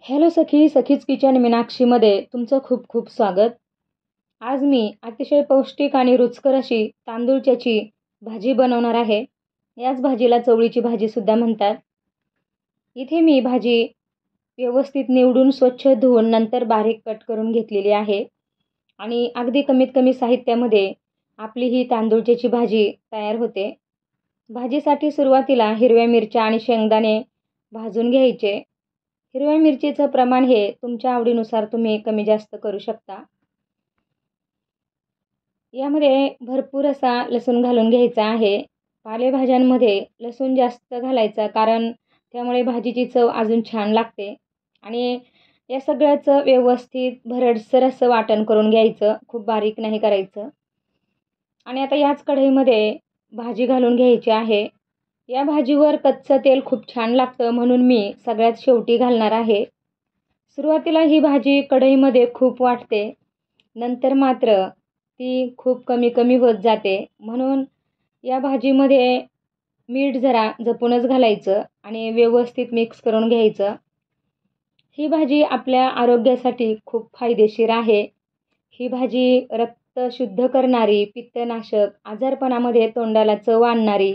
Hello सखी, सखीच kitchen मीनाक्षीमध्ये तुमचं खूप खूप स्वागत. आज मी अतिशय पौष्टिक आणि रुचकर अशी तांदूळच्याची भाजी बनवणार आहे. याच भाजीला चवळीची भाजीसुद्धा म्हणतात. इथे मी भाजी व्यवस्थित निवडून स्वच्छ धुवून नंतर बारीक कट करून घेतलेली आहे. आणि अगदी कमीत कमी साहित्यामध्ये आपली ही तांदूळच्याची भाजी तयार होते. भाजीसाठी सुरुवातीला हिरव्या मिरच्या आणि शेंगदाणे भाजून घ्यायचे. हिरव्या मिरचीचं प्रमाण हे तुमच्या आवडीनुसार तुम्ही कमी जास्त करू शकता. यामध्ये भरपूर असा लसूण घालून घ्यायचा आहे. पालेभाज्यांमध्ये लसूण जास्त घालायचा, कारण त्यामुळे भाजीची चव अजून छान लागते. आणि या सगळ्याचं व्यवस्थित भरडसर असं वाटण करून घ्यायचं, खूप बारीक नाही करायचं. आणि आता याच कढईमध्ये भाजी घालून घ्यायची आहे. या भाजीवर कच्चं तेल खूप छान लागतं, म्हणून मी सगळ्यात शेवटी घालणार आहे. सुरुवातीला ही भाजी कढईमध्ये खूप वाटते, नंतर मात्र ती खूप कमी कमी होत जाते. म्हणून या भाजीमध्ये मीठ जरा जपूनच घालायचं आणि व्यवस्थित मिक्स करून घ्यायचं. ही भाजी आपल्या आरोग्यासाठी खूप फायदेशीर आहे. ही भाजी रक्त शुद्ध करणारी, पित्तनाशक, आजारपणामध्ये तोंडाला चव आणणारी,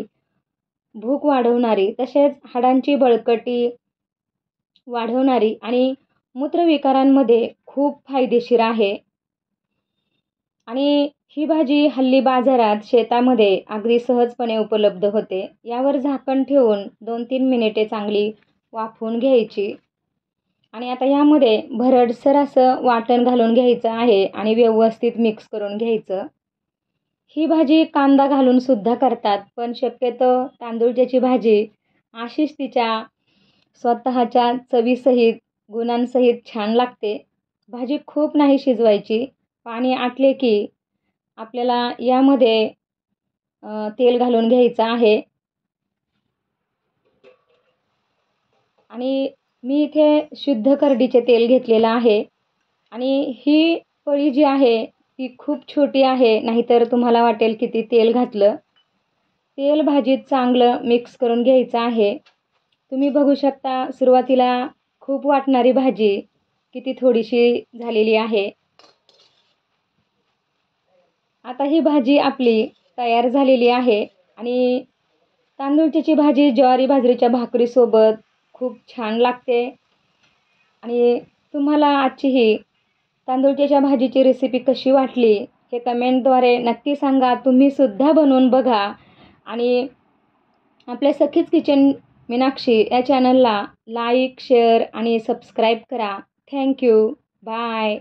भूक वाढवणारी, तसेच हाडांची बळकटी वाढवणारी आणि मूत्रविकारांमध्ये खूप फायदेशीर आहे. आणि ही भाजी हल्ली बाजारात, शेतामध्ये अगदी सहजपणे उपलब्ध होते. यावर झाकण ठेवून 2-3 मिनिटे चांगली वाफवून घ्यायची. आणि आता यामध्ये भरडसर असं वाटण घालून घ्यायचं आहे आणि व्यवस्थित मिक्स करून घ्यायचं. ही भाजी कांदा घालून सुद्धा करतात, पण शक्यतो तांदूळच्याची भाजी अशीच तिच्या स्वतःच्या चवीसहित, गुणांसहित छान लागते. भाजी खूप नाही शिजवायची. पाणी आटले की आपल्याला यामध्ये तेल घालून घ्यायचं आहे. आणि मी इथे शुद्ध करडीचे तेल घेतलेलं आहे. आणि ही पळी जी आहे ती खूप छोटी आहे, नाहीतर तुम्हाला वाटेल किती तेल घातलं. तेल भाजीत चांगलं मिक्स करून घ्यायचं आहे. तुम्ही बघू शकता, सुरुवातीला खूप वाटणारी भाजी किती थोडीशी झालेली आहे. आता ही भाजी आपली तयार झालेली आहे. आणि तांदूळच्याची भाजी ज्वारी बाजरीच्या भाकरीसोबत खूप छान लागते. आणि तुम्हाला आजची ही तांदूळच्याच्या भाजीची रेसिपी कशी वाटली हे कमेंटद्वारे नक्की सांगा. तुम्हीसुद्धा बनवून बघा. आणि आपल्या सखीच किचन मीनाक्षी या चॅनलला लाईक, शेअर आणि सबस्क्राईब करा. थँक्यू. बाय.